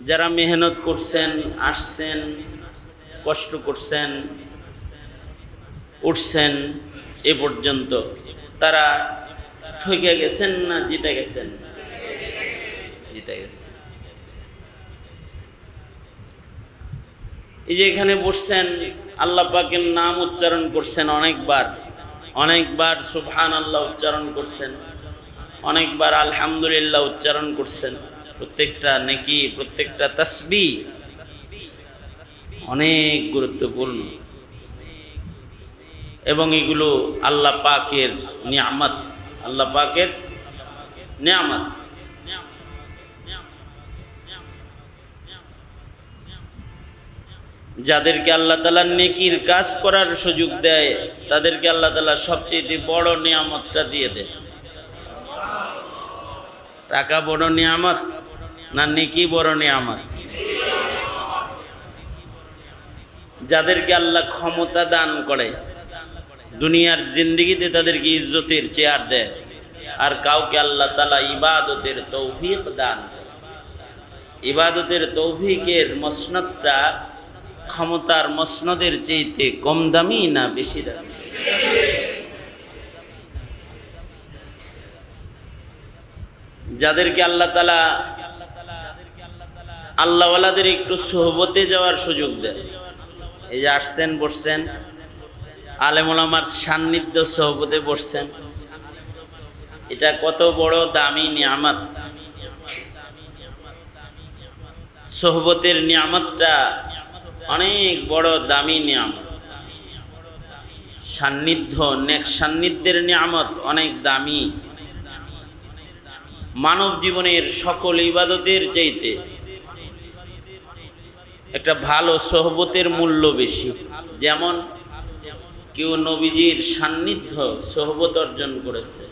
যারা মেহনত করছেন, আসছেন, কষ্ট করছেন, উঠছেন এ পর্যন্ত, তারা ঠকে গেছেন না জিতে গেছেন? জিতে গেছেন। এই যে এখানে বসছেন, আল্লাহ পাকের নাম উচ্চারণ করছেন অনেকবার, অনেকবার সুবহানাল্লাহ উচ্চারণ করছেন, অনেকবার আলহামদুলিল্লাহ উচ্চারণ করছেন। প্রত্যেকটা নেকি, প্রত্যেকটা তাসবিহ অনেক গুরুত্বপূর্ণ এবং এগুলো আল্লাহ পাকের নিয়ামত, আল্লাহ পাকের নিয়ামত। যাদেরকে আল্লাহ তাআলা নেকির কাজ করার সুযোগ দেয়, তাদেরকে আল্লাহ তাআলা সবচেয়ে বড় নিয়ামতটা দিয়ে দেয়। টাকা বড় নিয়ামত না নেকি বড় নিয়ামত? যাদেরকে আল্লাহ ক্ষমতা দান করে, দুনিয়ার জিন্দেগিতে তাদেরকে ইজ্জতের চেয়ার দেয়, আর কাউকে আল্লাহ তাআলা ইবাদতের তৌফিক দান করে। ইবাদতের তৌফিকের মসনদটা ক্ষমতার মসনদের চাইতে কম দামি না বেশি দামি? যাদেরকে আল্লাহ তাআলা আল্লাহওয়ালাদের একটু সোহবতে যাওয়ার সুযোগ দেয়, এই যে আসছেন, বসছেন, আলেম ওলামার সান্নিধ্য সোহবতে বসছেন, এটা কত বড় দামি নিয়ামত। সোহবতের নিয়ামতটা অনেক বড় দামি নিয়ামত। সান্নিধ্য, নেক সান্নিধ্যের নিয়ামত অনেক দামি। মানব জীবনের সকল ইবাদতের চাইতে একটা ভালো সোহবতের মূল্য বেশি। যেমন কেউ নবীজির সান্নিধ্য সোহবত অর্জন করেছে,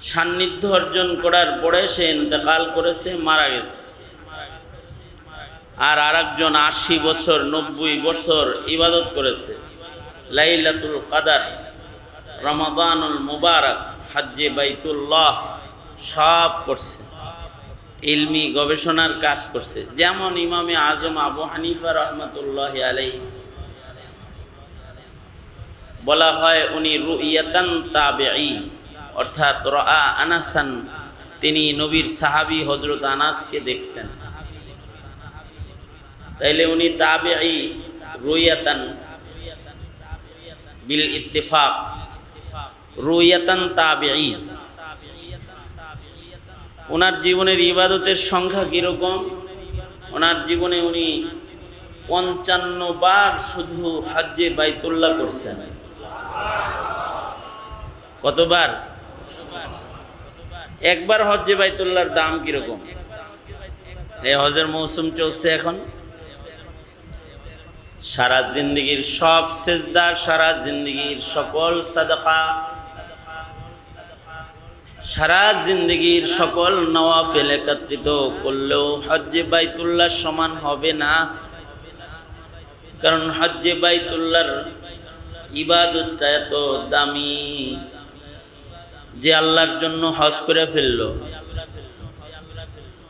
সান্নিধ্য অর্জন করার পরে সে ইন্তেকাল করেছে, মারা গেছে, আর আরেকজন ৮০ বছর ৯০ বছর ইবাদত করেছে, লাইলাতুল কদর, রমাদানুল মুবারক, হজ্জে বাইতুল্লাহ সব করছে, ইলমি গবেষণার কাজ করছে। যেমন ইমামে আজম আবু হানিফা রহমতুল্লাহ আলাইহি বলা হয় উনি রুইয়াতান তাবেঈ, অর্থাৎ রাআ আনাসান, তিনি নবীর সাহাবী হযরত আনাসকে দেখছেন, তাইলে উনি তাবেঈ রুইয়াতান বিল ইত্তেফাক, রুইয়াতান তাবেঈ। ওনার জীবনের ইবাদতের সংখ্যা কিরকম? ওনার জীবনে উনি ৫৫ বার শুধু হজ্জে বাইতুল্লাহ করছেন। কতবার? একবার হজ্জে বাইতুল্লাহর দাম কিরকম? এই হজের মৌসুম চলছে এখন, সারা জিন্দেগির সব সেজদা, সারা জিন্দেগির সকল সাদাকা, সারা জিন্দেগির সকল নওয়াফিল একত্রিত করলেও হজ্জে বাইতুল্লাহ সমান হবে না। কারণ হজ্জে বাইতুল্লাহর ইবাদতটা এত দামি যে আল্লাহর জন্য হজ করে ফেলল,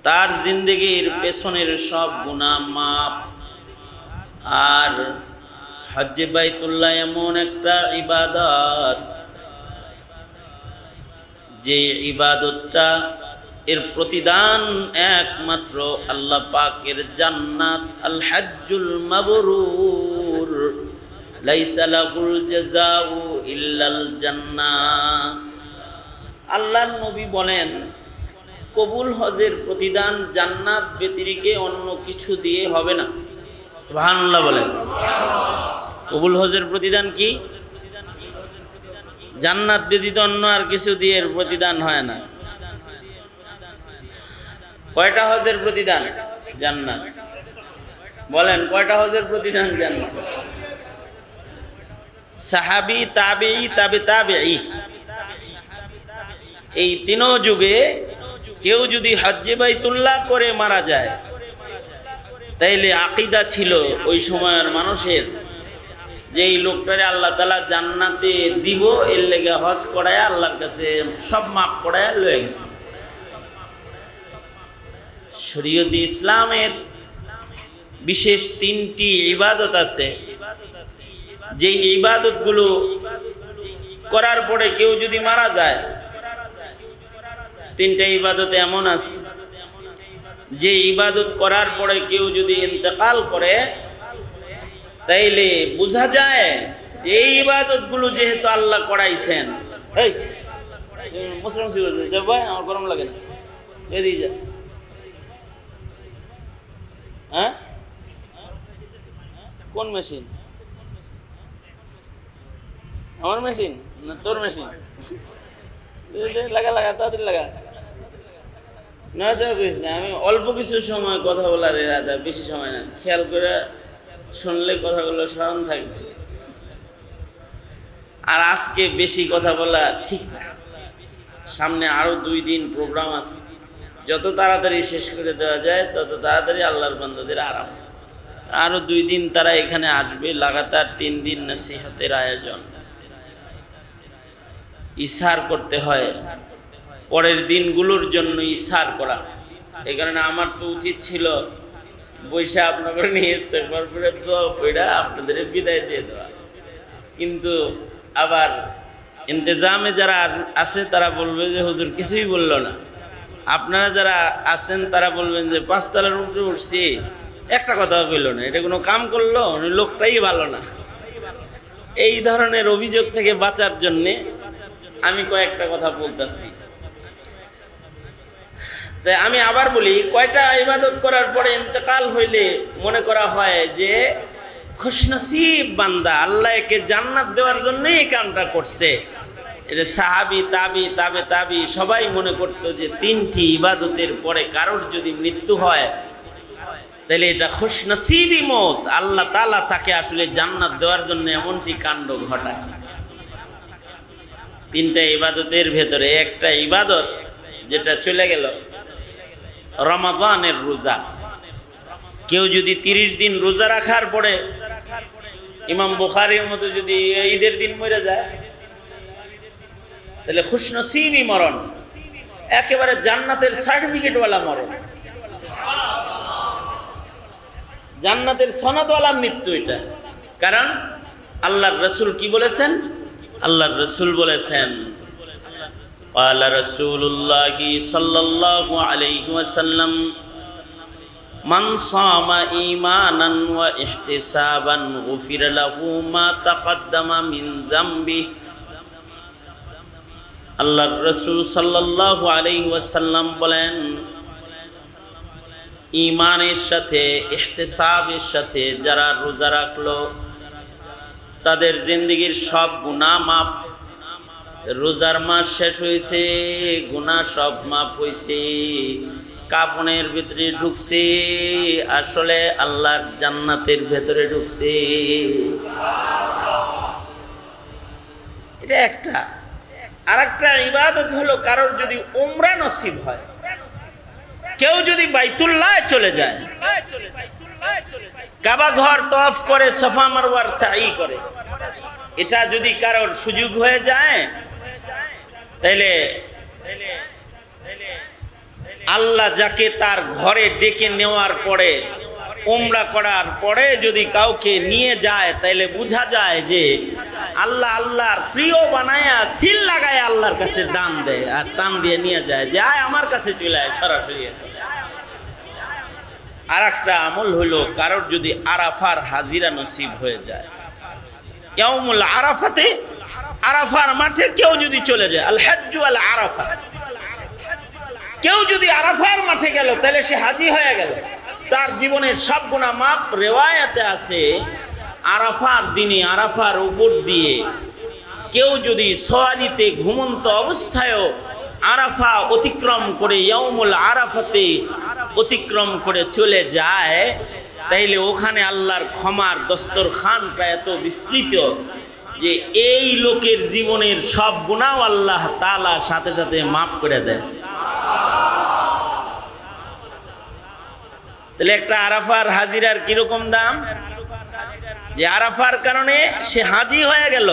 তার জিন্দেগির পেছনের সব গুনাহ মাফ। আর হজ্জে বাইতুল্লাহ এমন একটা ইবাদত যে ইবাদতটা এর প্রতিদান একমাত্র আল্লাহ পাকের জান্নাত। আল হজ্জুল মাবরুর লাইসা লাহুল জাযাউ ইল্লাল জান্নাহ। আল্লাহর নবী বলেন, কবুল হজের প্রতিদান জান্নাত ব্যতিরেকে অন্য কিছু দিয়ে হবে না। সুবহানাল্লাহ বলেন। কবুল হজের প্রতিদান কি? জান্নাত ব্যতীত অন্য আর কিছু দিয়ে এর প্রতিদান হয় না। কয়টা হজের প্রতিদান? জান্নাত। বলেন কয়টা হজের প্রতিদান? জান্নাত। সাহাবী, তাবেঈ, তাবে তাবেঈ, এই তিন যুগে কেউ যদি হজ্জে বাইতুল্লাহ করে মারা যায়, তাইলে আকীদা ছিল ওই সময়ের মানুষের যে এই লোকটারে আল্লাহ তাআলা জান্নাতে দিব, এর লেগে হজ করায় আল্লাহর কাছে সব মাফ করায় লয়ে গেছে। শরীয়তে ইসলামের বিশেষ 3টি ইবাদত আছে, যে ইবাদতগুলো করার পরে কেউ যদি মারা যায়, 3টা ইবাদত এমন আছে যে ইবাদত করার পরে কেউ যদি ইন্তেকাল করে, তাইলে বোঝা যায় যে এই ইবাদতগুলো যেহেতু আল্লাহ করাইছেন। এই মুসলমান ভাই, আমার গরম লাগে না, এদিকে যা। হ্যাঁ, কোন মেশিন? আমার মেশিন না তোর মেশিন? লাগা লাগা, তাড়াতাড়ি লাগা। না করিস না, আমি অল্প কিছু সময় কথা বলার ইরাদা, বেশি সময় না। খেয়াল করে শুনলে কথাগুলো স্মরণ থাকবে। আর আজকে বেশি কথা বলা ঠিক না, সামনে আরো 2 দিন প্রোগ্রাম আছে। যত তাড়াতাড়ি শেষ করে দেওয়া যায় তত তাড়াতাড়ি আল্লাহর বান্দাদের আরাম। আরো 2 দিন তারা এখানে আসবে, লাগাতার 3 দিন নসিহতের আয়োজন। ইশার করতে হয়, পরের দিনগুলোর জন্য ইশার করা। এই কারণে আমার তো উচিত ছিল বৈশা আপনাদের নিয়ে ইস্তেগফার করে দোয়া পড়া আপনাদের বিদায় দিয়ে দেওয়া, কিন্তু আবার ইন্তেজামে যারা আছে তারা বলবে যে হুজুর কিছুই বললো না। আপনারা যারা আছেন তারা বলবেন যে 5 তলার উপরে উঠছি, একটা কথাও কইল না, এটা কোনো কাম করলো, লোকটাই ভালো না। এই ধরনের অভিযোগ থেকে বাঁচার জন্যে আমি কয়েকটা কথা বলতেছি। তাই আমি আবার বলি, কয়টা ইবাদত করার পরে ইন্তেকাল হইলে মনে করা হয় যে খুশনসিব বান্দা, আল্লাহ একে জান্নাত দেওয়ার জন্য এই কামটা করছে। এটা সাহাবী, তাবি, তাবে তাবি সবাই মনে করতো যে 3টি ইবাদতের পরে কারোর যদি মৃত্যু হয় তাহলে এটা খুশনসিবি মত, আল্লাহ তাআলা তাকে আসলে জান্নাত দেওয়ার জন্য এমনটি কাণ্ড ঘটায়। 3টা ইবাদতের ভেতরে একটা ইবাদত যেটা চলে গেল, রমাদানের রোজা। কেউ যদি 30 দিন রোজা রাখার পরে ইমাম বুখারীর মতো যদি ঈদের দিন মরে যায়, তাহলে খুশনসিবি মরণ, একেবারে জান্নাতের সার্টিফিকেটওয়ালা মরণ, জান্নাতের সনদওয়ালা মৃত্যু এটা। কারণ আল্লাহর রাসূল কি বলেছেন? আল্লাহর রাসূল বলেছেন, قال رسول الله صلى الله عليه وسلم من صام إيمانا واحتسابا غفر له ما تقدم من ذنبه। আল্লাহর রাসূল সাল্লাল্লাহু আলাইহি ওয়াসাল্লাম বলেন, ঈমানের সাথে ইহতিসাবের সাথে যারা রোজা রাখলো তাদের জিন্দেগীর সব গুনাহ মাফ। রোজার মাস শেষ হয়েছে, গুনাহ সব মাফ হয়েছে, কাফনের ভিতরে ঢুকছে, আসলে আল্লাহর জান্নাতের ভেতরে ঢুকছে। এটা একটা। আরেকটা ইবাদত হলো কারোর যদি উমরা নসিব হয়, কেউ যদি বাইতুল্লাহ চলে যায়, কাবা ঘর তওয়াফ করে, সাফা মারওয়ার সাই করে, এটা যদি কারোর সুযোগ হয়ে যায় তাহলে আল্লাহ যাকে তার ঘরে ডেকে নেওয়ার পরে, উমরা করার পরে যদি কাউকে নিয়ে যায়, তাহলে বোঝা যায় যে আল্লাহ আল্লাহর প্রিয় বানায়া সিল লাগায় আল্লাহর কাছে ডান দেয় আর টান দিয়ে নিয়ে যায় যে আয় আমার কাছে চলে আয় সরাসরি। আর একটা আমল হলো কারোর যদি আরাফার হাজিরা নসিব হয়ে যায়, ইয়াউমুল আরাফাতে, আরাফার মাঠে কেউ যদি চলে যায়, আল হাজ্জু আল আরাফা, কেউ যদি আরাফার মাঠে গেল তাহলে সে হাজি হয়ে গেল, তার জীবনের সব গুনাহ মাফ। রিওয়ায়াতে আছে আরাফার দিনে আরাফার উপর দিয়ে কেউ যদি সওয়ারিতে ঘুমন্ত অবস্থায়ও আরাফা অতিক্রম করে, ইয়াউমুল আরাফাতে অতিক্রম করে চলে যায়, তাইলে ওখানে আল্লাহর ক্ষমার দস্তরখানটা এত বিস্তৃত যে এই লোকের জীবনের সব গুনাহ আল্লাহ তাআলা সাথে সাথে মাফ করে দেয়। তাহলে একটা আরাফার হাজিরার কিরকম দাম? যে আরাফার কারণে সে হাজি হয়ে গেল,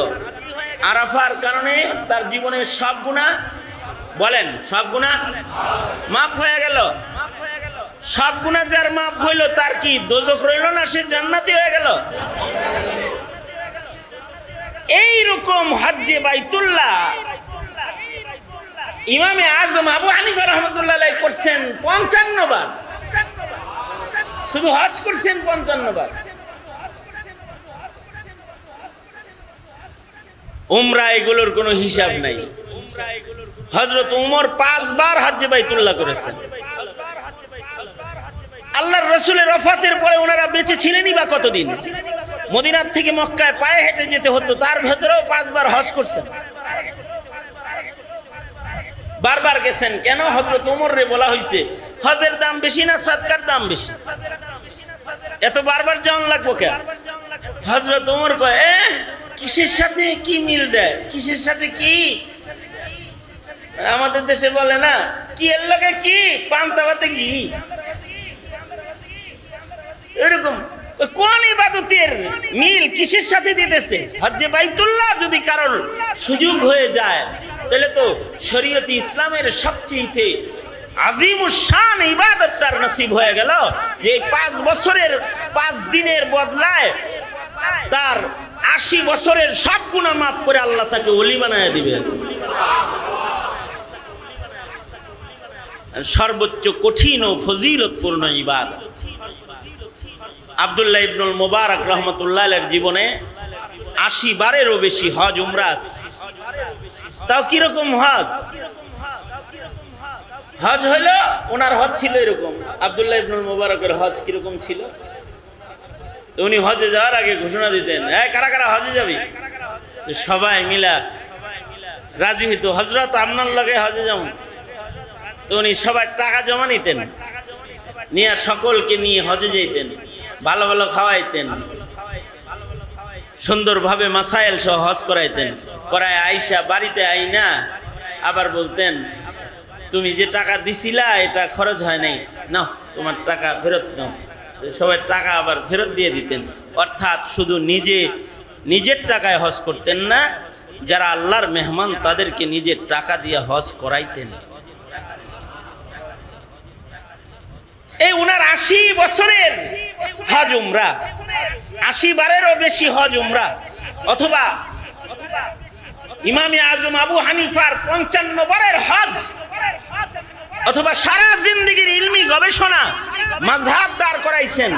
আরাফার কারণে তার জীবনের সব গুনাহ, বলেন সব গুনাহ মাফ হয়ে গেল। সব গুনাহ যার মাফ হইল তার কি দোজখ রইল না, সে জান্নাতি হয়ে গেল? এইরকম হজ্জে বাইতুল্লাহ ইমামে আজম আবু হানিফা রাহমাতুল্লাহ আলাইহি করছেন 55 বার। শুধু হজ করছেন 55 বার। উমরা এগুলোর কোনো হিসাব নাই। হযরত উমর 5 বার হজ্জে বাইতুল্লাহ করেছেন। আল্লাহর রাসূলের ওফাতের পরে ওনারা বেঁচে ছিলেনই বা কতদিন? মদিনার থেকে মক্কায় পায়ে হেঁটে যেতে হতো, তার ভেতরেও 5 বার হজ করছেন। বারবার গেছেন কেন? হযরত উমর রে বলা হয়েছে হজের দাম বেশি না সদকার দাম বেশি, এত বারবার যাওয়ান লাগবো কেন? হযরত উমর কয় কিসের সাথে কি মিল দেয়, কিসের সাথে কি? আমাদের দেশে বলে না কি এর লগে কি পান্তাভাতে কি, এরকম কোন ইবাদতের মিল কিসের সাথে দিতেছে? হজ্জে বাইতুল্লাহ যদি কারোর সুযোগ হয়ে যায় তাহলে তো শরীয়তে ইসলামের সবচেয়ে আজিমুস শান ইবাদত তার নসিব হয়ে গেল যে 5 বছরের 5 দিনের বদলায় তার 80 বছরের সব গুনাহ মাফ করে আল্লাহ তাকে ওলি বানায় দিবেন। সর্বোচ্চ কঠিন ও ফজিলতপূর্ণ ইবাদত। আব্দুল্লাহ ইবনুল মুবারক রাহমাতুল্লাহ আলাইহির জীবনে 80 বারেরও বেশি হজ উমরা আছে। তাও কিরকম হজ? হজ হলো ওনার হজ ছিল এরকম। আব্দুল্লাহ ইবনুল মুবারকের হজ কিরকম ছিল? তো উনি হজে যাওয়ার আগে ঘোষণা দিতেন, কারা কারা হজে যাবি? সবাই মিলা রাজি হইতো, হযরত আপনার লগে হজে যাব। তো উনি সবার টাকা জমা নিতেন, নিয়ে সকলকে নিয়ে হজে যেতেন, ভালো ভালো খাওয়াইতেন, সুন্দরভাবে মাসাইল সহ হজ করাইতেন। করায় আইসা বাড়িতে আইনা আবার বলতেন তুমি যে টাকা দিছিলা এটা খরচ হয় নাই, নাও তোমার টাকা ফেরত নাও। সবাই টাকা আবার ফেরত দিয়ে দিতেন। অর্থাৎ শুধু নিজের টাকায় হজ করতেন না, যারা আল্লাহর মেহমান তাদেরকে নিজের টাকা দিয়ে হজ করাইতেন। এই উনার 80 বছরের হজ উমরা, 80 বারেরও বেশি হজ উমরা, অথবা ইমামে আজম আবু হানিফার 55 বারের হজ, অথবা সারা জিন্দেগীর ইলমি গবেষণা মাযহাব দাঁড় করাইছেন,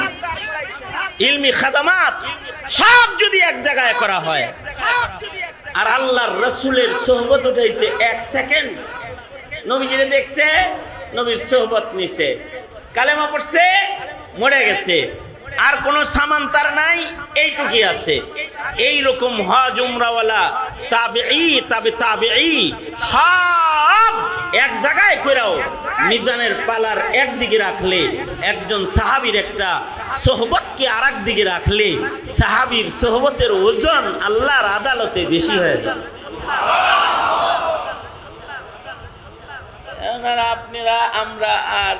ইলমি খাদামাত সব যদি এক জায়গায় করা হয়, আর আল্লাহর রাসূলের সোহবত উঠাইছে 1 সেকেন্ড, নবীজিরে দেখছে, নবীর সোহবত নিছে, কালেমা পড়ছে, মরে গেছে, আর কোনো সামান তার নাই, এইটুকুই আছে। এই রকম হজ উমরাওয়ালা তাবেঈ সব এক জায়গায় কইরাও মিজানের পালার একদিকে রাখলে, একজন সাহাবীর একটা সোহবতকে আরেক দিকে রাখলে সাহাবীর সোহবতের ওজন আল্লাহর আদালতে বেশি হয়ে যায়। আপনারা আমরা আর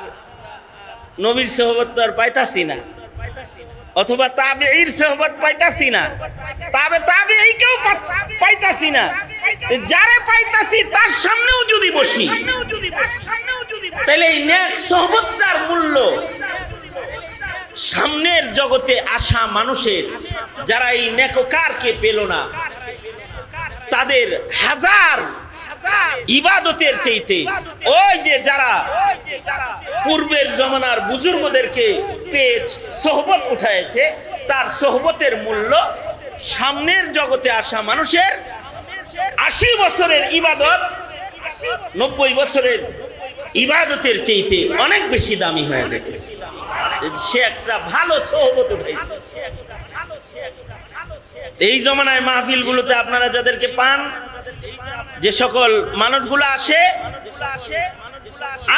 নবীর সোহবত তো আর পাইতাছি না, অথবা তাবেঈর সোহবত পাইতাছি না, তাবেঈকেও পাইতাছি না। যারে পাইতাছি তার সামনেও যদি বসি তাহলে এই নেক সোহবতটার মূল্য সামনের জগতে আসা মানুষের, যারা এই নেককারকে পেল না, তাদের হাজার ইবাদতের চাইতে ওই যে যারা পূর্বের জমানার বুজুর্গদেরকে পেয়ে সোহবত উঠায়েছে, তার সোহবতের মূল্য সামনের জগতে আসা মানুষের 80 বছরের ইবাদত 90 বছরের ইবাদতের চাইতে অনেক বেশি দামি হয়ে যাবে। সে একটা ভালো সোহবত উঠাইছে। এই জমানায় মাহফিলগুলোতে আপনারা যাদেরকে পান, যে সকল মানুষগুলো আসে,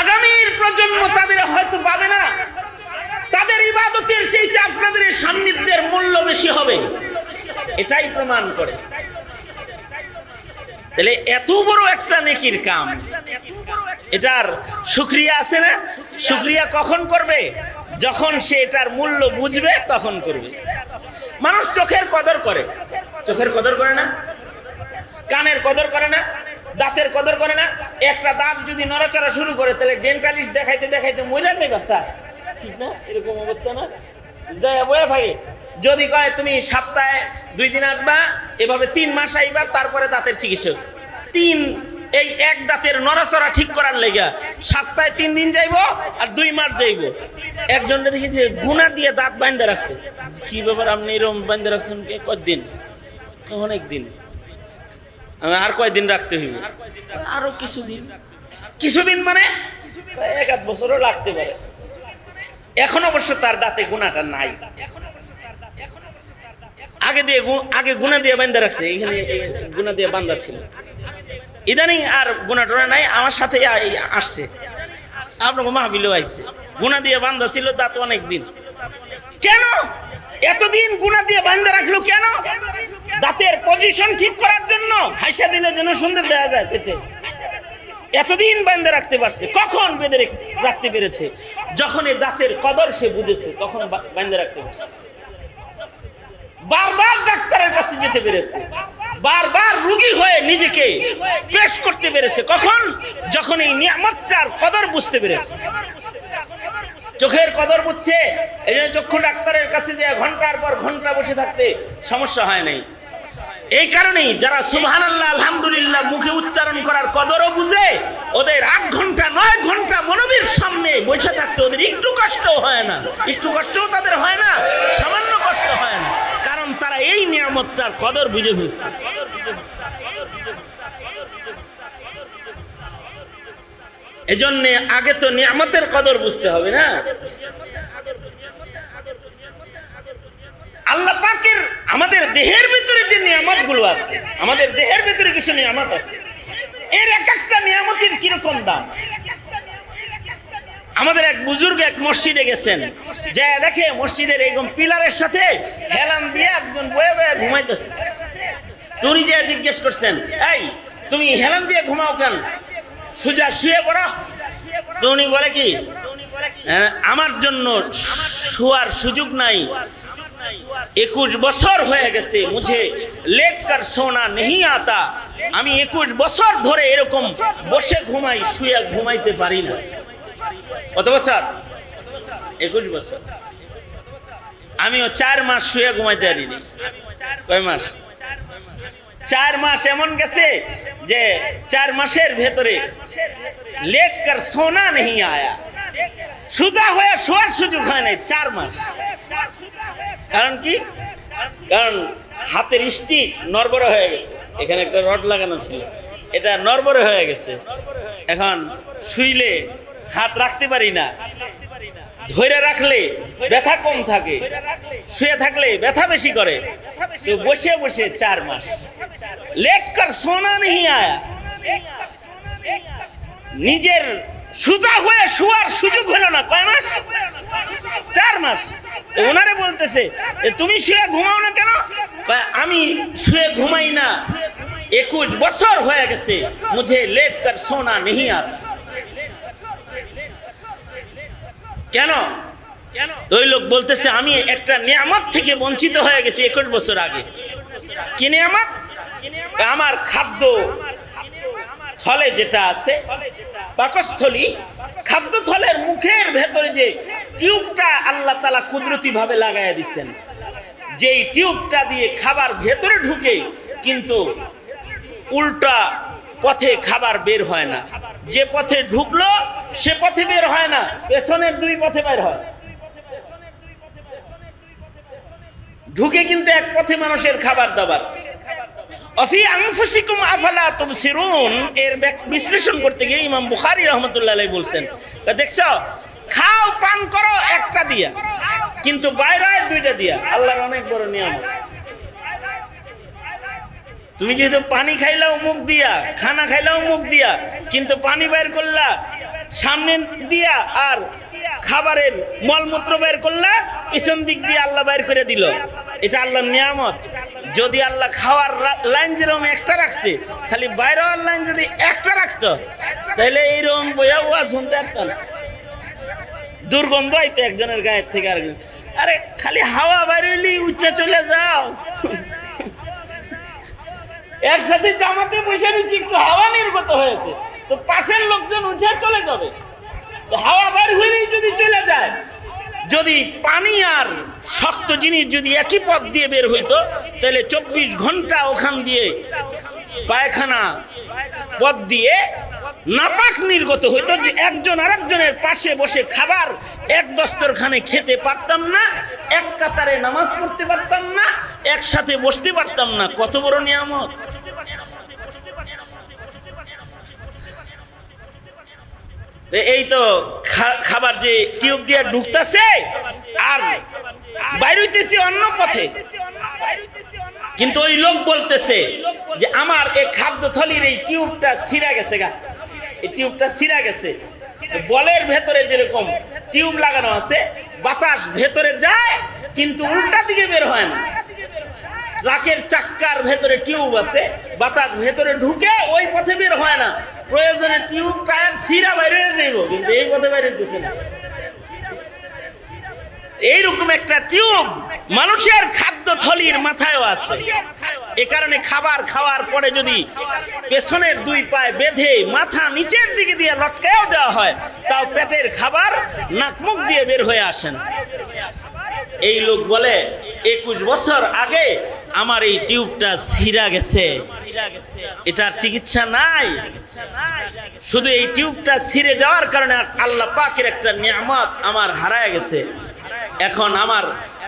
আগামীর প্রজন্ম তাদের হয়তো পাবে না, তাদের ইবাদতের চাইতে আপনাদের সান্নিধ্যের মূল্য বেশি হবে, এটাই প্রমাণ করে। তাহলে এত বড় একটা নেকির কাম, এটার শুকরিয়া আছে না? শুকরিয়া কখন করবে? যখন সে এটার মূল্য বুঝবে তখন করবে। মানুষ চোখের কদর করে, চোখের কদর করে না, কানের কদর করে না, দাঁতের কদর করে না। একটা দাঁত যদি নড়াচড়া শুরু করে তাহলে ডেন্টালিস্ট দেখাইতে দেখাইতে মরে যায় বাচ্চা, ঠিক না? এরকম অবস্থা না, যায় বয়ে থাকে। যদি কয় তুমি সপ্তাহে 2 দিন আসবা, এভাবে 3 মাস আইবা, তারপরে দাঁতের চিকিৎসক এই এক দাঁতের নড়াচড়া ঠিক করার লেগা সপ্তাহে 3 দিন যাইবো আর 2 মাস যাইবো। একজনকে দেখেছি গুনা দিয়ে দাঁত বাইন্ধে রাখছে। কি ব্যাপার, আপনি এরকম বাইন্ধে রাখছেন কতদিন? অনেক দিন। আর কয়দিন রাখতে হইব? আরো কিছুদিন। কিছুদিন মানে 1-1 বছরও লাগতে পারে। এখন অবশ্য তার দাঁতে গুনাটা নাই, আগে গুনা দিয়ে বান্ধা রাখছে, এখানে গুনা দিয়ে বান্ধা ছিল। ইদানিং আর গুনা টোনা নাই, আমার সাথে আসছে, আপনাকে মাহফিলেও আইছে। গুনা দিয়ে বান্ধা ছিল দাঁত অনেক দিন। কেন এতদিন গুনা দিয়ে বান্ধা রাখলো? কেন? দাঁতের পজিশন ঠিক করার জন্য, হাসা দিলে যেন সুন্দর দেখা যায়। এতদিন বান্ধা রাখতে পারছে। কখন বেঁধে রাখতে পেরেছে? যখন এই দাঁতের কদর সে বুঝেছে, তখন বান্ধা রাখতে পারছে। বারবার ডাক্তারের কাছে যেতে পেরেছে, বারবার রোগী হয়ে নিজেকে পেশ করতে পেরেছে। কখন? যখন এই নিয়ামতটার কদর বুঝতে পেরেছে। চোখের কদর বুঝছে, এই জন্য চক্ষু ডাক্তারের কাছে যে ঘন্টার পর ঘন্টা বসে থাকতে সমস্যা হয় নাই। এই কারণেই যারা সুবহানাল্লাহ আলহামদুলিল্লাহ মুখে উচ্চারণ করার কদরও বুঝে, ওদের 8 ঘন্টা 9 ঘন্টা মনবীর সামনে বসে থাকতে ওদের একটু কষ্টও হয় না। একটু কষ্টও তাদের হয় না, সামান্য কষ্ট হয় না, কারণ তারা এই নিয়ামতটার কদর বুঝে ফেলছে। এজন্য আগে তো নিয়ামতের কদর বুঝতে হবে না। আল্লাহ পাকের আমাদের দেহের ভিতরে যে নিয়ামতগুলো আছে, আমাদের দেহের ভিতরে কিছু নিয়ামত আছে, এর এক একটা নিয়ামতের কিরকম দাম। আমাদের এক বুজুর্গ এক মসজিদে গেছেন, যা দেখে মসজিদের এরকম পিলারের সাথে হেলান দিয়ে একজন বয়ে বয়ে ঘুমাইতেছে। উনি যে জিজ্ঞেস করছেন, এই তুমি হেলান দিয়ে ঘুমাও কেন? সোজা শুয়ে পড়ো। তো উনি বলে কি, আমার জন্য শোয়ার সুযোগ নাই, 21 বছর হয়ে গেছে, মুঝে লেট কর সোনা নেই আতা। আমি 21 বছর ধরে এরকম বসে ঘুমাই, শুয়ে ঘুমাইতে পারি না। কত বছর? 21 বছর। আমিও 4 মাস শুয়ে ঘুমাইতে পারিনি। কয় মাস? 4 মাস এমন গেছে যে 4 মাসের ভেতরে লেট কর সোনা নেই আয়া, সোজা হয়ে শোয়ার সুযোগ হয় নাই 4 মাস। কারণ কি? কারণ হাতের স্টিক নড়বড়ে হয়ে গেছে, এখানে একটা রড লাগানো ছিল, এটা নড়বড়ে হয়ে গেছে। এখন শুইলে হাত রাখতে পারি না, ধরে রাখলে ব্যথা কম থাকে, শুয়ে থাকলে ব্যথা বেশি করে। তো বসে বসে 4 মাস লেট কর সোনা নেই আয়া, নিজের সোজা হয়ে শোয়ার সুযোগ হলো না। কয় মাস? 4 মাস। ওনারে বলতেছে, তুমি শুয়ে ঘুমাও না কেন? আমি শুয়ে ঘুমাই না, 21 বছর হয়ে গেছে, মুঝে লেট কর সোনা নেই আতা। কেন? তো ওই লোক বলতেছে, আমি একটা নিয়ামত থেকে বঞ্চিত হয়ে গেছি 21 বছর আগে। কি নিয়ামত? আমার খাদ্য থলে যেটা আছে, পাকস্থলী, খাদ্য থলের মুখের ভেতরে যে টিউবটা আল্লাহ তাআলা কুদরতি ভাবে লাগাইয়া দিচ্ছেন, যেই টিউবটা দিয়ে খাবার ভেতরে ঢুকে, কিন্তু উল্টা পথে খাবার বের হয় না। যে পথে ঢুকলো সে পথে বের হয় না, পেছনের 2 পথে বের হয়। ঢুকে কিন্তু এক পথে মানুষের খাবার দাবার। অফি আনফুসিকুম আফালা তুবসিরুন এর বিশ্লেষণ করতে গিয়ে ইমাম বুখারী রাহমাতুল্লাহ আলাইহি বলছেন, দেখছো, খাও পান করো একটা দিয়া, কিন্তু বাইরে 2টা দিয়া। আল্লাহর অনেক বড় নিয়ামত। তুমি যেহেতু পানি খাইলাও মুখ দিয়া, খানা খাইলাও মুখ দিয়া, কিন্তু পানি বের করলা সামনে দিয়া, আর খাবারের মলমূত্র বের করলা পিছন দিক দিয়ে, আল্লাহ বের করে দিল। এটা আল্লাহর নিয়ামত। যদি আল্লাহ খাওয়ার লাইন যেরকম একটা রাখছে, খালি বাইরের লাইন যদি একটা রাখতো, তাহলে এইরকম বইয়া ওয়া শুনতে পারতাম না। দুর্গন্ধ আইতো একজনের গায়ের থেকে আরেকজন। আরে খালি হাওয়া বাইরে হইলেই উঠে চলে যাও। একসাথে জামাতে বসে নিচ্ছি, একটু হাওয়া নির্গত হয়েছে, তো পাশের লোকজন উঠে চলে যাবে। হাওয়া বাইর হইলেই যদি চলে যায়, যদি পানি আর শক্ত জিনিস যদি একই পথ দিয়ে বের হইতো তাহলে 24 ঘন্টা ওখান দিয়ে পায়খানা পথ দিয়ে নাপাক নির্গত হইতো, যে একজন আরেকজনের পাশে বসে খাবার এক দস্তরখানে খেতে পারতাম না, এক কাতারে নামাজ পড়তে পারতাম না, একসাথে বসতে পারতাম না। কত বড় নিয়ামত! এই তো খাবার যে টিউব দিয়ে ঢুকতেছে আর বাইর হইতেছে অন্য পথে, কিন্তু ওই লোক বলতেছে যে আমার এই খাদ্য থলির এই টিউবটা ছিঁড়া গেছে গা, এই টিউবটা ছিঁড়া গেছে। বলের ভেতরে যেরকম টিউব লাগানো আছে, বাতাস ভেতরে যায় কিন্তু উল্টা দিকে বের হয় না। ট্রাকের চাক্কার ভেতরে টিউব আছে, বাতাস ভেতরে ঢুকে ওই পথে বের হয় না। প্রয়োজনে টিউব টায়ার ছিঁড়া বাইরে যাইব, কিন্তু এই পথে বাইরে দিতেছে না। এইরকম একটা টিউব মানুষের খাদ্য থলির মাথায়ও আছে। এ কারণে খাবার খাওয়ার পরে যদি পেছনের দুই পায়ে বেঁধে মাথা নিচের দিকে দিয়ে লটকায়ও দেওয়া হয়, তাও পেটের খাবার নাক মুখ দিয়ে বের হয়ে আসে না। এই লোক বলে 21 বছর আগে আমার এই টিউবটা ছিঁড়া গেছে, এটার চিকিৎসা নাই। শুধু এই টিউবটা ছিঁড়ে যাওয়ার কারণে আল্লাহ পাকের একটা নিয়ামত আমার হারায় গেছে। এখন আমার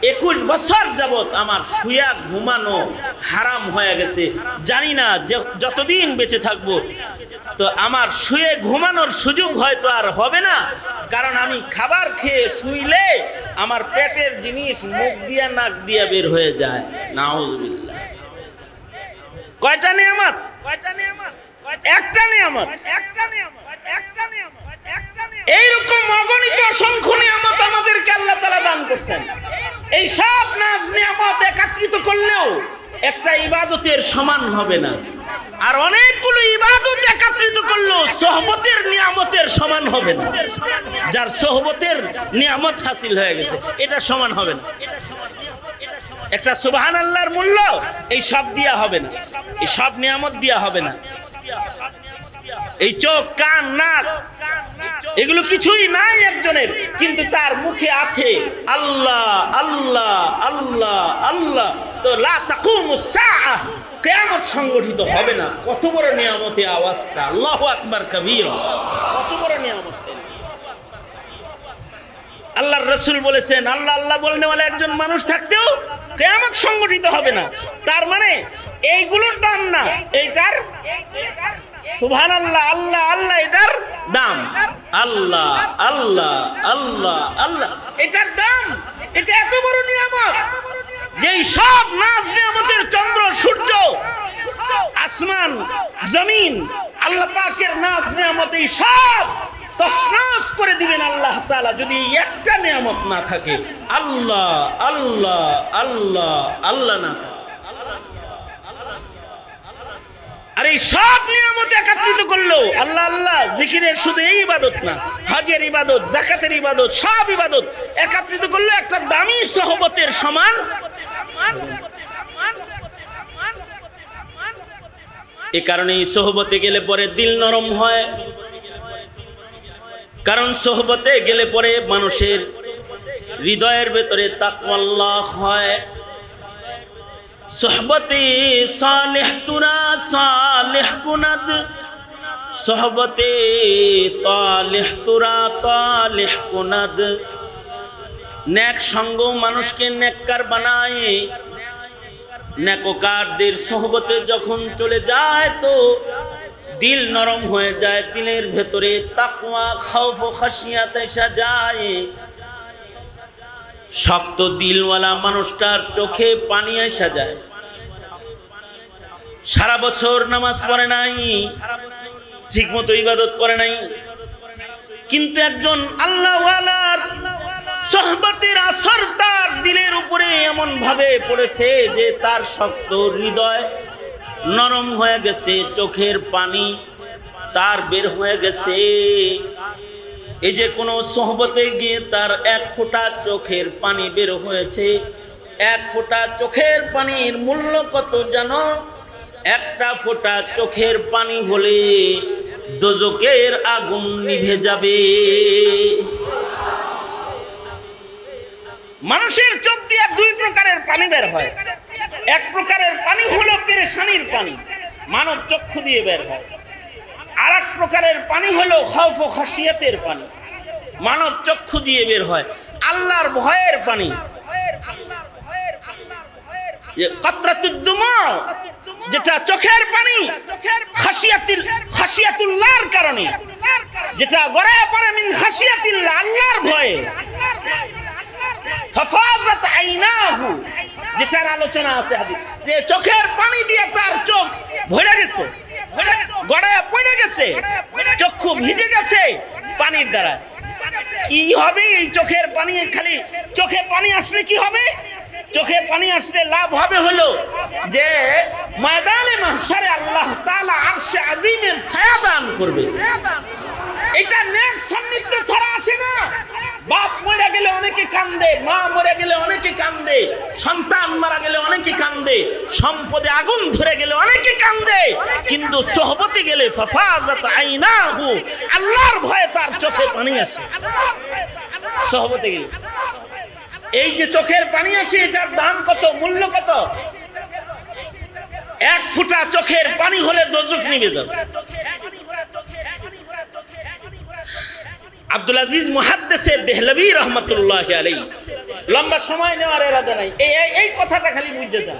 21 বছর যাবত আমার শুয়া ঘুমানো হারাম হয়ে গেছে। জানি না যতদিন বেঁচে থাকবো তো আমার শুয়ে ঘুমানোর সুযোগ হয়তো আর হবে না, কারণ আমি খাবার খেয়ে শুইলে আমার পেটের জিনিস মুখ দিয়া নাক দিয়া বের হয়ে যায়। নাউজুবিল্লাহ। কয়টা নিয়ামত? একটা নিয়ামত। এইরকম অগণিত অসংখ্য নিয়ামত আমাদেরকে আল্লাহ তাআলা দান করছেন। এই সব নাজ নিয়ামত একত্রিত করলেও একটা ইবাদতের সমান হবে না, আর অনেকগুলো ইবাদত একত্রিত করলেও সোহবতের নিয়ামতের সমান হবে না। যার সোহবতের নিয়ামত হাসিল হয়ে গেছে এটা সমান হবে না। একটা সুবহানাল্লাহর মূল্য এই সব দিয়া হবে না, এই সব নিয়ামত দিয়া হবে না। এই চোখ, কান, নাক এগুলো কিছুই নাই একজনের, কিন্তু তার মুখে আছে আল্লাহ আল্লাহ আল্লাহ আল্লাহ। তো লা তাকুমুস সাআহ, কিয়ামত সংগঠিত হবে না। কত বড় নিয়ামতের আওয়াজটা! আল্লাহু আকবার কবীরা। কত বড় নিয়ামত! আল্লাহর রাসূল বলেছেন আল্লাহ আল্লাহ বলনেওয়ালা একজন মানুষ থাকতেও কিয়ামত সংগঠিত হবে না। তার মানে এইগুলোর দাম না, এইটার সুবহানাল্লাহ আল্লাহ আল্লাহ এটার দাম। আল্লাহ আল্লাহ আল্লাহ আল্লাহ এটার দাম। এটা এত বড় নিয়ামত, যেই সব নাজ নিয়ামতের চন্দ্র সূর্য আসমান জমিন আল্লাহ পাকের নাজ নিয়ামত এই সব তছনছ করে দিবেন আল্লাহ তাআলা যদি একটা নিয়ামত না থাকে। আল্লাহ আল্লাহ আল্লাহ আল্লাহ না। আর এই সব নিয়ামত একত্রিত করলো আল্লাহ আল্লাহ জিকিরের শুধু এই ইবাদত না, হজের ইবাদত, যাকাতের ইবাদত, সব ইবাদত একত্রিত করলো একটা দামি সোহবতের সমান। এ কারণে এই সোহবতে গেলে পরে দিল নরম হয়, কারণ সোহবতে গেলে পরে মানুষের হৃদয়ের ভেতরে তাকওয়াল্লাহ হয়। সোহবতে সালেহ তুরা সালেহ কুনাদ, সোহবতে তালেহ তুরা তালেহ কুনাদ। নেক সঙ্গ মানুষকে নেককার বানায়। নেককারদের সোহবতে যখন চলে যায় তো দিল নরম হয়ে যায়, দিলের ভেতরে তাকওয়া খাউফ ও খাশিয়াত এসে যায়। শক্ত দিলওয়ালা মানুষটার চোখে পানি এসে যায়। সারা বছর নামাজ পড়ে নাই, ঠিক মতো ইবাদত করে নাই, কিন্তু একজন আল্লাহওয়ালার সোহবতের আসর তার দিলের উপরে এমন ভাবে পড়েছে যে তার শক্ত হৃদয় নরম হয়ে গেছে, চোখের পানি তার বের হয়ে গেছে। এই যে কোনো সোহবতে গিয়ে তার এক ফোঁটা চোখের পানি বের হয়েছে। এক ফোঁটা চোখের পানির মূল্য কত জানো? একটা ফোঁটা চোখের পানি হলে দোজখের আগুন নিভে যাবে। মানুষের চোখ দিয়ে দুই প্রকারের পানি বের হয়। এক প্রকারের পানি হলো পেরেশানির পানি, মানব চক্ষু দিয়ে বের হয়। আর এক প্রকারের পানি হলো খৌফ ও খাশিয়াতের পানি, মানব চক্ষু দিয়ে বের হয়। আল্লাহর ভয়ের পানি, কাতরাতুদ দুমু, যেটা চোখের পানি খাশিয়াতুল্লাহর কারণে, যেটা গড়ায় পড়ে মিন খাশিয়াতিল্লাহ, আল্লাহর ভয়ে। ফাফাজাত আইনাহু, যেটার আলোচনা আছে হাদিস, যে চোখের পানি দিয়ে তার চোখ ভরে গেছে, গড়ায় পড়ে গেছে, চক্ষু ভিজে গেছে পানির দ্বারা। কি হবে এই চোখের পানি? খালি চোখে পানি আসলে কি হবে? চোখে পানি আসলে লাভ হবে হলো যে ময়দানে মাহশারে আল্লাহ তাআলা আরশে আজিমের ছায়া দান করবে। এটা নেক সান্নিধ্য ছাড়া আসে না। বাপ মরে গেলে অনেকে কান্দে, মা মরে গেলে অনেকে কান্দে, সন্তান মারা গেলে অনেকে কান্দে, সম্পদে আগুন ধরে গেলে অনেকে কান্দে, কিন্তু সোহবতে গেলে ফাফাজাত আইনাহু, আল্লাহর ভয়ে তার চোখে পানি আসে। সোহবতে গেলে এই যে চোখের পানি আসে, এটার দাম কত, মূল্য কত? এক ফোঁটা চোখের পানি হলে দোজখ নিভে যাবে। আব্দুল আজিজ মুহাদ্দিসে দেহলভী রহমাতুল্লাহি আলাইহি, লম্বা সময় নেওয়ার ইরাদা নাই, এই কথাটা খালি বুঝতে চান।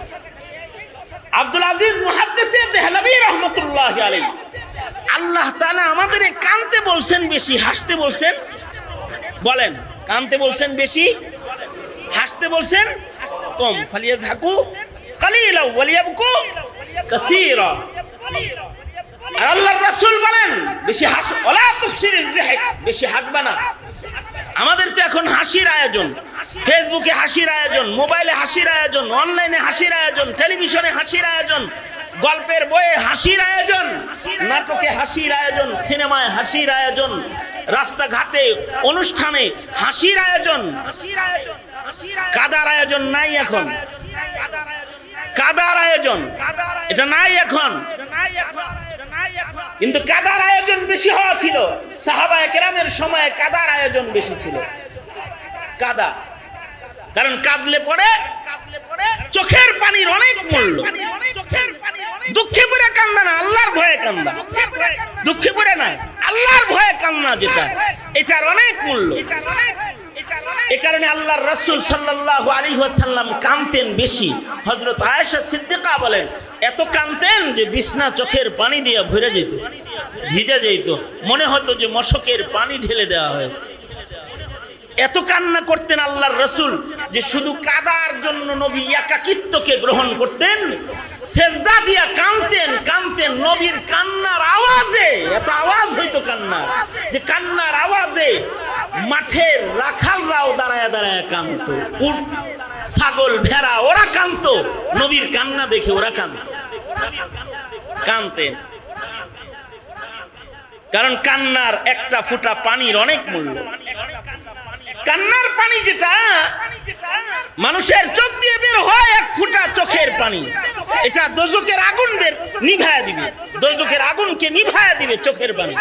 আব্দুল আজিজ মুহাদ্দিসে দেহলভী রহমাতুল্লাহি আলাইহি, আল্লাহ তাআলা আমাদের কানতে বলছেন বেশি, হাসতে বলছেন, বলেন কানতে বলছেন বেশি, হাসতে বলছেন কম। ফালিয়াযহাকু কালিলা ওয়ালিয়াবকু কাসীরা। আর আল্লাহর রাসূল বলেন বেশি হাসো, ওয়ালা তুকসিরিজ যিহক, বেশি হাসবা না। আমাদের তো এখন হাসির আয়োজন, ফেসবুকে হাসির আয়োজন, মোবাইলে হাসির আয়োজন, অনলাইনে হাসির আয়োজন, টেলিভিশনে হাসির আয়োজন, গল্পের বইয়ে হাসির আয়োজন, নাটকে হাসির আয়োজন, সিনেমায় হাসির আয়োজন, রাস্তাঘাটে অনুষ্ঠানে হাসির আয়োজন। কাদার আয়োজন নাই এখন, কাদার আয়োজন এটা নাই এখন। কিন্তু কাদার আয়োজন বেশি হওয়া ছিল সাহাবায়ে কেরামের সময়ে, কাদার আয়োজন বেশি ছিল। কাদা, কারণ কাঁদলে পড়ে চোখের পানির অনেক মূল্য। দুঃখে পড়ে কান্দা না, আল্লাহর ভয়ে কান্দা। দুঃখে পড়ে না, আল্লাহর ভয়ে কান্না, যেটা এটার অনেক মূল্য। এই কারণে আল্লাহর রাসূল সাল্লাল্লাহু আলাইহি ওয়াসাল্লাম কাঁদতেন বেশি। হযরত আয়েশা সিদ্দিকা বলেন এত কাঁদতেন যে বিছনা চোখের পানি দিয়ে ভরে যেত, ভিজে যেত, মনে হতো যে মশকের পানি ঢেলে দেওয়া হয়েছে। এত কান্না করতেন আল্লাহর রাসূল যে শুধু কাদার জন্য নবী একাকিত্বকে গ্রহণ করতেন, সেজদা দিয়া কাঁদতেন, কাঁদতেন। নবীর কান্নার আওয়াজে, এত আওয়াজ হইতো কান্নার, যে কান্নার আওয়াজে মাঠের রাখালরাও দাঁড়ায় দাঁড়ায় কাঁদত, উট ছাগল ভেড়া ওরা কাঁদত, নবীর কান্না দেখে ওরা কাঁদতেন। কারণ কান্নার একটা ফোঁটা পানির অনেক মূল্য। কান্নার পানি যেটা মানুষের চোখ দিয়ে বের হয়, এক ফোঁটা চোখের পানি, এটা দোজখের আগুন নিভায়া দিবে, দোজখের আগুনকে নিভায়া দিবে চোখের পানি।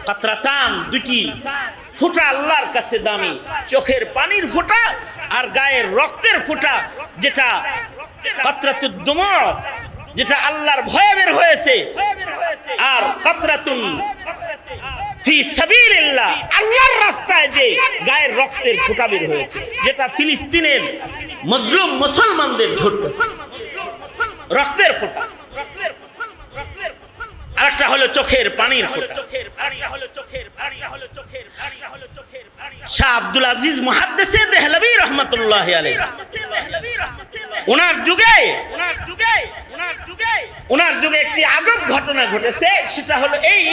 কাতরাতান, দুটি ফোঁটা আল্লাহর কাছে দামি, চোখের পানির ফোঁটা আর গায়ের রক্তের ফোঁটা, যেটা কাতরাতুদ দুমু, যেটা আল্লাহর ভয়ে বের হয়েছে, আর কাতরাতুন ফি সাবিলিল্লাহ, আল্লাহর রাস্তায় যে গায়ের রক্তের ফোঁটা বের হয়েছে, যেটা ফিলিস্তিনের মজলুম মুসলমানদের ঝরতেছে রক্তের ফোঁটা। আরেকটা হলো চোখের পানির ফোঁটা। শাহ আব্দুল আজিজ মুহাদ্দিসে দেহলভী রাহমাতুল্লাহি আলাইহি, ওনার যুগে একটি আজব ঘটনা ঘটেছে। সেটা হলো এই,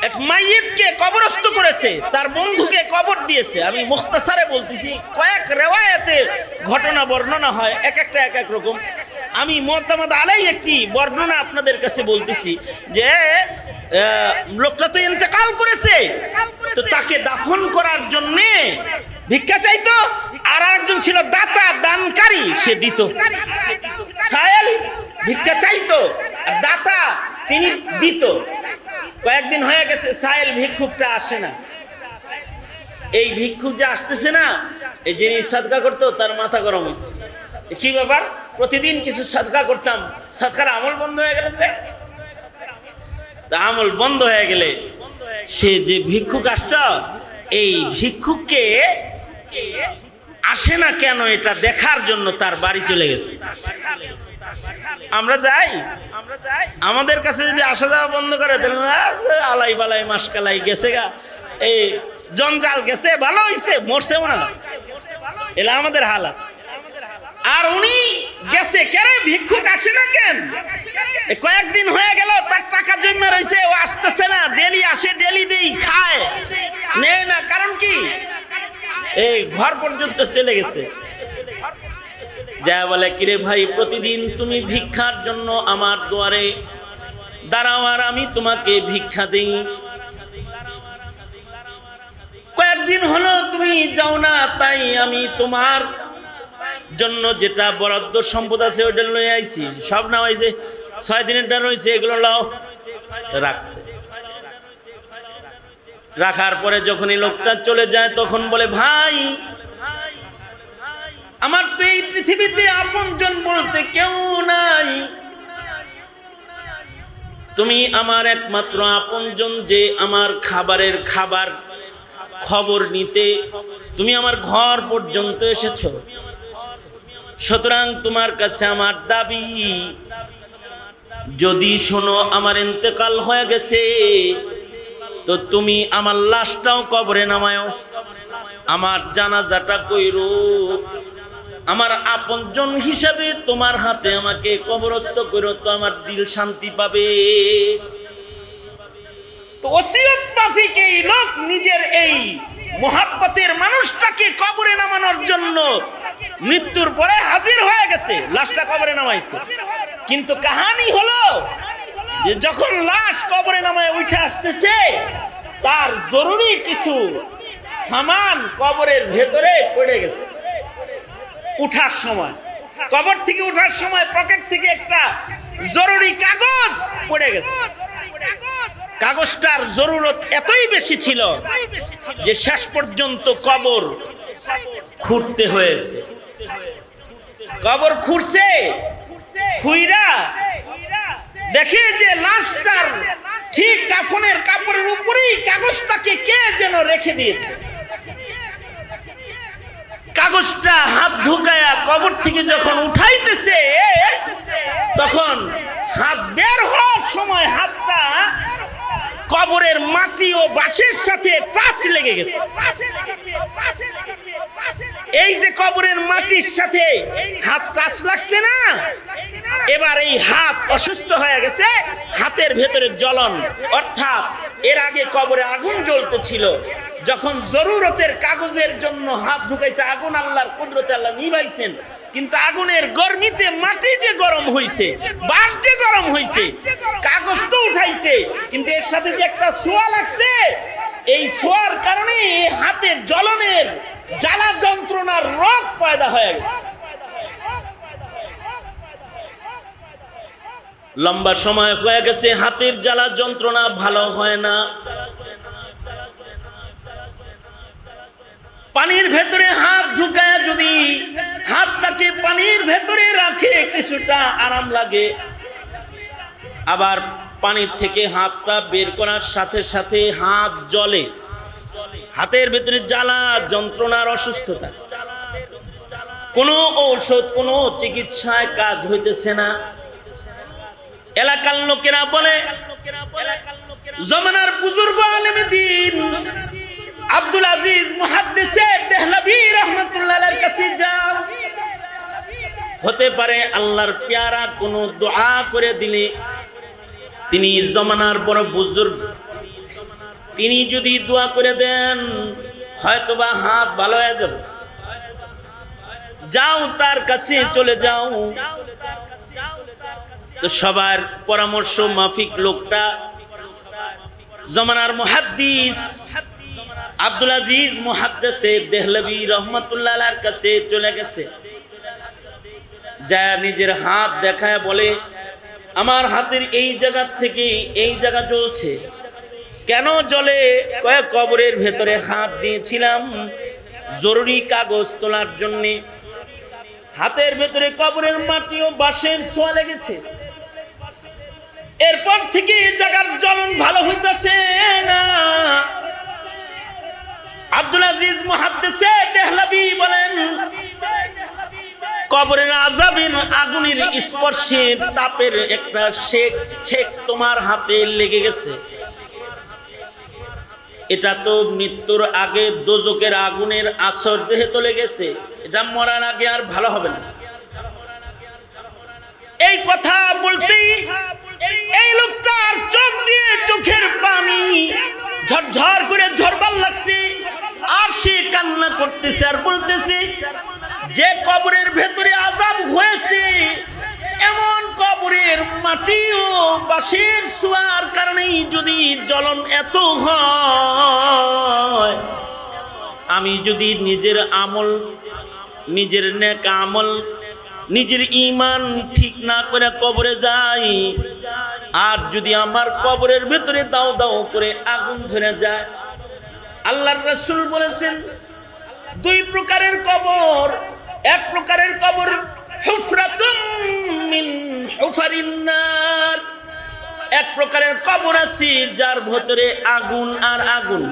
এক মাইয়িতকে কবরস্থ করেছে, তার বন্ধুকে কবর দিয়েছে। আমি মুখতাসারে বলতেছি, কয়েক রিওয়ায়াতে ঘটনা বর্ণনা হয়, এক একটা এক এক রকম। আমি মুতামাদ আলাইহি একটি বর্ণনা আপনাদের কাছে বলতেছি যে লোকটা তো ইন্তেকাল করেছে, তো তাকে দাফন করার জন্য ভিক্ষা চাইতো, আর একজন ছিল দাতা, দানকারী, সে দিত। সায়েল ভিক্ষা চাইতো আর দাতা তিনি দিত। কয়েকদিন হয়ে গেছে সায়েল ভিক্ষুকটা আসে না, এই ভিক্ষুক যে আসতেছে না, এই যিনি সাদকা করতো তার মাথা গরম হয়েছে। কি ব্যাপার, প্রতিদিন কিছু সাদকা করতাম, সাদকার আমল বন্ধ হয়ে গেল যে? আমল বন্ধ হয়ে গেলে সে যে ভিক্ষুক আসতো, এই ভিক্ষুককে আসে না কেন এটা দেখার জন্য তার বাড়ি চলে গেছে। আমরা যাই, আমাদের কাছে যদি আসা যাওয়া বন্ধ করে তাহলে আলাই বালাই মাসকালাই গেছে গা, এই জঞ্জাল গেছে, ভালো হয়েছে, মরছে মনে হয়, এলা আমাদের হালাত। আর উনি গেছে কেরে, ভিক্ষুক আসে না কেন? কয়েকদিন হয়ে গেল তার টাকা জমা রয়েছে, ও আসতেছে না, ডেলি আসে, ডেলি দেই, খায়, নেয় না, কারণ কি এই ঘর পর্যন্ত চলে গেছে। যা বলে, কিরে ভাই, প্রতিদিন তুমি ভিক্ষার জন্য আমার দুয়ারে দাঁড়াও আর আমি তোমাকে ভিক্ষা দেই, কয়েকদিন হলো তুমি যাও না, তাই আমি তোমার জন্য যেটা বরাদ্দ সম্পদ আছে ওইটা লয়ে আইছি, সব না ওই যে 6 দিনেরটা রয়েছে এগুলো লাও, রাখছে। রাখার পরে যখন এই লোকটা চলে যায় তখন বলে, ভাই আমার তো এই পৃথিবীতে আপনজন বলতে কেউ নাই, তুমি আমার একমাত্র আপনজন, যে আমার খাবারের খাবার খবর নিতে তুমি আমার ঘর পর্যন্ত এসেছো, সুতরাং তোমার কাছে আমার দাবি, যদি শোনো আমার ইন্তেকাল হয়ে গেছে তো তুমি আমার লাশটাও কবরে নামায়ো, আমার জানাজাটা কইরো, আমার আপনজন হিসাবে তোমার হাতে আমাকে কবরস্থ করো, তো আমার দিল শান্তি পাবে। তো ওসিয়ত মাফিক এই লোক নিজের এই মোহাব্বতের মানুষটাকে কবরে নামানোর জন্য মৃত্যুর পরে হাজির হয়ে গেছে, লাশটা কবরে নামাইছে। কিন্তু কাহিনী হলো যে যখন লাশ কবরে নামায় উঠে আসতেছে, তার জরুরি কিছু সামান কবরের ভেতরে পড়ে গেছে। উঠার সময়, কবর থেকে উঠার সময় পকেট থেকে একটা জরুরি কাগজ পড়ে গেছে। কাগজটার জরুরত এতই বেশি ছিল যে শেষ পর্যন্ত কবর খুঁড়তে হয়েছে। কবর খুঁড়ছে, খুইরা দেখে যে লাশটার ঠিক কাফনের কাপড়ের উপরেই কাগজটাকে কে যেন রেখে দিয়েছে। কাগজটা হাত ঢুকায়া কবর থেকে যখন উঠাইতেছে, তখন হাত বের হওয়ার সময় হাতটা কবরের মাটি ও বাঁশের সাথে টাচ লেগে গেছে। এই যে কবরের মাটির সাথে হাত টাচ লাগছে না, এবার এই হাত অসুস্থ হয়ে গেছে, হাতের ভেতরে জ্বলন, অর্থাৎ এর আগে কবরে আগুন জ্বলতেছিল, যখন জরুরতের কাগজের জন্য হাত ঢুকাইছে, আগুন আল্লাহর কুদরতে আল্লাহ নিভাইছেন, কিন্তু আগুনের গরমিতে মাটি যে গরম হইছে, বাঁশ যে গরম হইছে, কাগজ তো উঠাইছে, কিন্তু এর সাথে যে একটা ছোঁয়া লাগছে, এই ছোঁয়ার কারণে হাতের জ্বলনের জ্বালা যন্ত্রণার রোগ পয়দা হয়ে গেছে। লম্বা সময় হয়ে গেছে, হাতের জ্বালা যন্ত্রণা ভালো হয় না। পানির ভেতরে হাত ঢুকায় যদি হাতটাকে পানির ভেতরে রাখে কিছুটা আরাম লাগে, আবার পানির থেকে হাতটা বের করার সাথে সাথে হাত জ্বলে, হাতের ভেতরে জ্বালা যন্ত্রণার অসুস্থতা, কোনো ঔষধ কোনো চিকিৎসায় কাজ হইতেছে না। এলাকার লোকেরা বলে, জমানার বুজুর্গ আলেমে দ্বীন আব্দুল আজিজ মুহাদ্দিসে দেহলভী রাহমাতুল্লাহ আলাইহির কাছে যাও, হতে পারে আল্লাহর পেয়ারা কোনো দোয়া করে দিলে, তিনি জমানার বড় বুজুর্গ, তিনি যদি দোয়া করে দেন হয়তোবা হাত ভালো হয়ে যাবে। যাও তার কাছে চলে যাও। তো সবার পরামর্শ মাফিক লোকটা জমানার মুহাদ্দিস আব্দুল আজিজ মুহাদ্দিসে দেহলভী রাহমাতুল্লাহ আলাইহির কাছে চলে গেছে। যা নিজের হাত দেখায় বলে, আমার হাতের এই জায়গা থেকে এই জায়গা জ্বলছে, কেন জ্বলে? কয়েক কবরের ভেতরে হাত দিয়েছিলাম জরুরি কাগজ তোলার জন্য। হাতের ভেতরে কবরের মাটি ও বাঁশের ছোঁয়া লেগেছে। এরপর থেকে জায়গার জ্বলন ভালো হইতেছে না। আব্দুল আজিজ মুহাদ্দিসে দেহলভী বলেন, কবরের আযাবের আগুনের স্পর্শের তাপের একটা ছেক তোমার হাতে লেগে গেছে। এটা তো মৃত্যুর আগে দোজকের আগুনের আসর যেহেতু লেগেছে, এটা মরার আগে আর ভালো হবে না। এই কথা বলতেই এই লোকটার চোখ দিয়ে চোখের পানি ঝরঝর করে ঝরবার লাগছে, আর সে কান্না করতেছে আর বলতেছে যে কবরের ভেতরে আযাব হয়েছে, এমন কবরের মাটি ও বাঁশের ছোঁয়ার কারণেই যদি জ্বলন এত হয়, আমি যদি নিজের আমল, নিজের নেক আমল, নিজের ঈমান ঠিক না করে কবরে যাই, আর যদি আমার কবরের ভেতরে দাও দাও করে আগুন ধরে যায়। আল্লাহর রাসূল বলেছেন দুই প্রকারের কবর। এক প্রকারের কবর হুফরাতুম মিন হুফারিন নার, এক প্রকারের কবর আছে যার ভেতরে আগুন আর আগুন,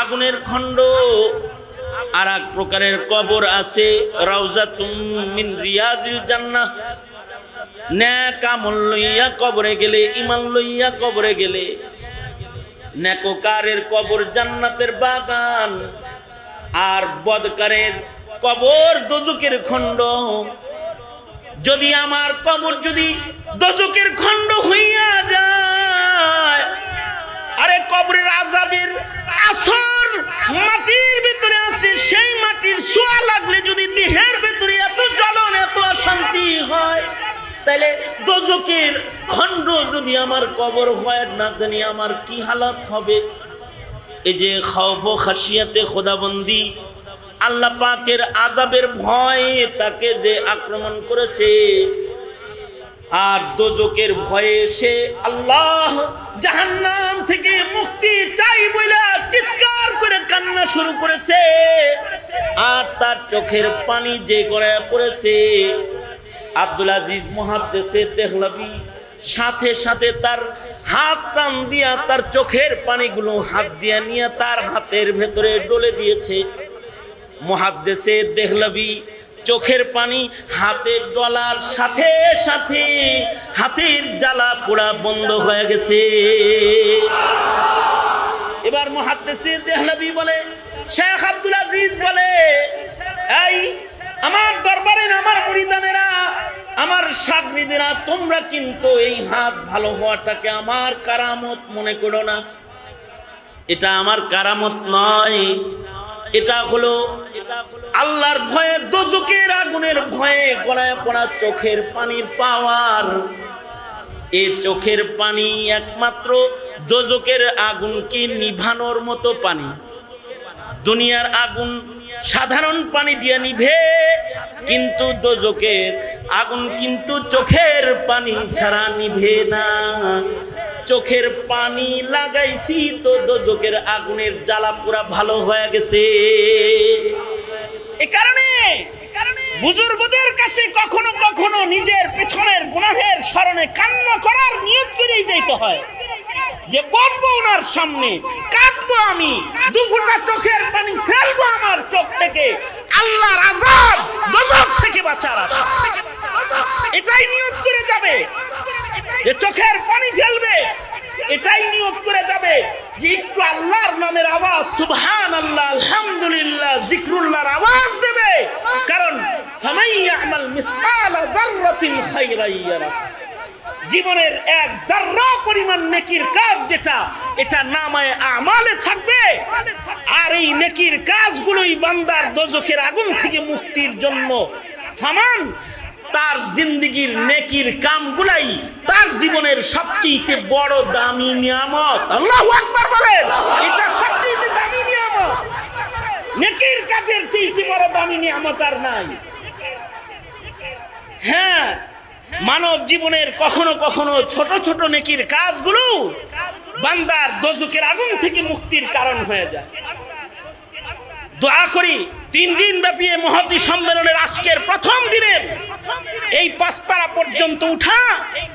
আগুনের খণ্ড। আর এক প্রকারের কবর আছে রাউজাতুম মিন রিয়াজিল জান্নাহ, নেক আমল লইয়া কবরে গেলে, ঈমান লইয়া কবরে গেলে নেককারের কবর জান্নাতের বাগান, আর বদকারের কবর দোজকের খণ্ড। যদি আমার কবর যদি দোজকের খণ্ড হইয়া যায়, আরে কবরের আযাবের আসর মাটির ভিতরে আছে, সেই মাটির ছোঁয়া লাগলে যদি দেহের ভিতরে এত জ্বলন এত অশান্তি হয়, তাহলে দোজকের খণ্ড যদি আমার কবর হয়, না জানি আমার কি হালত হবে। এই যে খৌফ ও খাশিয়াতে খোদাবন্দি, আল্লাহ পাকের আযাবের ভয় তাকে যে আক্রমণ করেছে, আর দোজকের ভয়ে সে আল্লাহ জাহান্নাম থেকে মুক্তি চাই বলে চিৎকার করে কান্না শুরু করেছে, আর তার চোখের পানি যে গড়ায় পড়েছে। আব্দুল আজিজ মুহাদ্দিসে দেহলভী সাথে সাথে তার হাত টান দিয়া তার চোখের পানিগুলো হাত দিয়া নিয়ে তার হাতের ভেতরে ডলে দিয়েছে। মুহাদ্দিসে দেহলভী চোখের পানি হাতে ডলার সাথে সাথে হাতের জ্বালা পোড়া বন্ধ হয়ে গেছে। এবার মুহাদ্দিসে দেহলভী বলে, শেখ আব্দুল আজিজ বলে, এই আমার দরবারে আমার মুরিদানেরা, আমার শাগরিদেরা, তোমরা কিন্তু এই হাত ভালো হওয়াটাকে আমার কারামত মনে করো না। এটা আমার কারামত নয়, এটা হলো আল্লাহর ভয়ে, দোজকের আগুনের ভয়ে গড়ায় পড়া চোখের পানির পাওয়ার। এই চোখের পানি একমাত্র দোজকের আগুনকে নিভানোর মতো পানি। দুনিয়ার আগুন সাধারণ পানি দিয়ে নিভে, কিন্তু দোজকের আগুন কিন্তু চোখের পানি ছাড়া নিভে না। চোখের পানি লাগাইছি তো দোজকের আগুনের জ্বালা পুরা ভালো হয়ে গেছে। এই কারণে বুজুর্গদের কাছে কখনো কখনো নিজের পেছনের গুনাহের স্মরণে কান্না করার নিয়ত করেই যেতে হয়, যে বলবো ওনার সামনে, কাঁদবো আমি, দু ফোঁটা চোখের পানি ফেলবো আমার চোখ থেকে, আল্লাহর আযাব দোজখ থেকে বাঁচার আশা। এটাই নিয়ত করে যাবে যে চোখের পানি ফেলবে, এটাই নিয়ত করে যাবে যে একটু আল্লাহর নামের আওয়াজ, সুবহানাল্লাহ, আলহামদুলিল্লাহ, জিকরুল্লাহর আওয়াজ দেবে। কারণ ফামান ইয়ামাল মিসকালা যাররাতিন খায়রান ইয়ারা, জীবনের এক যাররা পরিমাণ নেকির কাজ যেটা, এটা নামায়ে আমালে থাকবে। আর এই নেকির কাজগুলোই বান্দার দোজখের আগুন থেকে মুক্তির জন্য সামান। তার জিন্দেগীর নেকির কামগুলাই তার জীবনের সবচেয়ে বড় দামি নিয়ামত। আল্লাহু আকবার বলেন, এটা সবচেয়ে দামি নিয়ামত। নেকির কাজের চেয়ে বড় দামি নিয়ামত আর নাই। হ্যাঁ, মানব জীবনের কখনো কখনো ছোট ছোট নেকির কাজগুলো বান্দার দোজখের আগুন থেকে মুক্তির কারণ হয়ে যায়। দোয়া করি 3 দিন ব্যাপী মহতী সম্মেলনের আজকের প্রথম দিনের এই 5 তারা পর্যন্ত উঠা,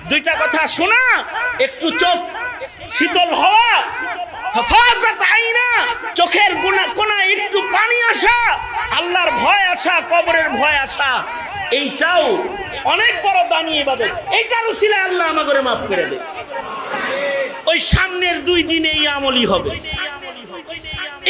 2টা কথা শোনা, একটু চোখ শীতল হওয়া, হেফাজত আইনা, চোখের কোনায় একটু পানি আসা, আল্লাহর ভয় আসা, কবরের ভয় আসা, এইটাও অনেক বড় দামি ইবাদত। এইটার উসিলায় আল্লাহ আমাদের মাফ করে দেয়। ওই সামনের 2 দিন এই আমলই হবে।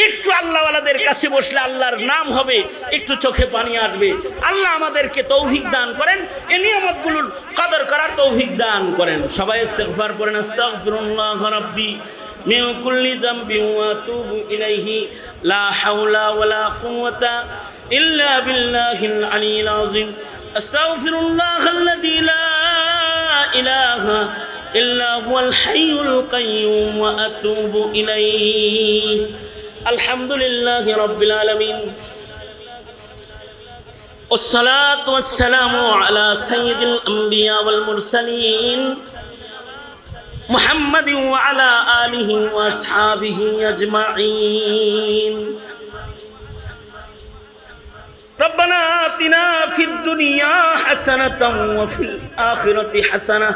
একটু আল্লাহওয়ালাদের কাছে বসলে আল্লাহর নাম হবে, একটু চোখে পানি আসবে। আল্লাহ আমাদেরকে তৌফিক দান করেন, এই নিয়ামতগুলোর কদর করার তৌফিক দান করেন। সবাই ইস্তিগফার করেন। আস্তাগফিরুল্লাহ রাব্বি মিন কুল্লি যামবি ওয়া আতুবু ইলাইহি লা হাওলা ওয়ালা কুওয়াতা ইল্লা বিল্লাহিল আলিয়্যিল আযীম। আস্তাগফিরুল্লাহাল্লাযী লা ইলাহা ইল্লা হুয়াল হাইয়ুল কাইয়্যুম ওয়া আতুবু ইলাইহি। আলহামদুলিল্লাহি রাব্বিল আলামিন। والصلاة والسلام على سيد الأنبياء والمرسلين محمد وعلى آله وأصحابه أجمعين. ربنا آتنا في الدنيا حسنة وفي الآخرة حسنة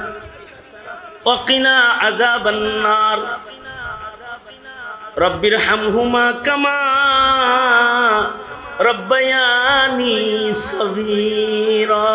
وقنا عذاب النار. رب ارحمهما كما ربياني صغيرا.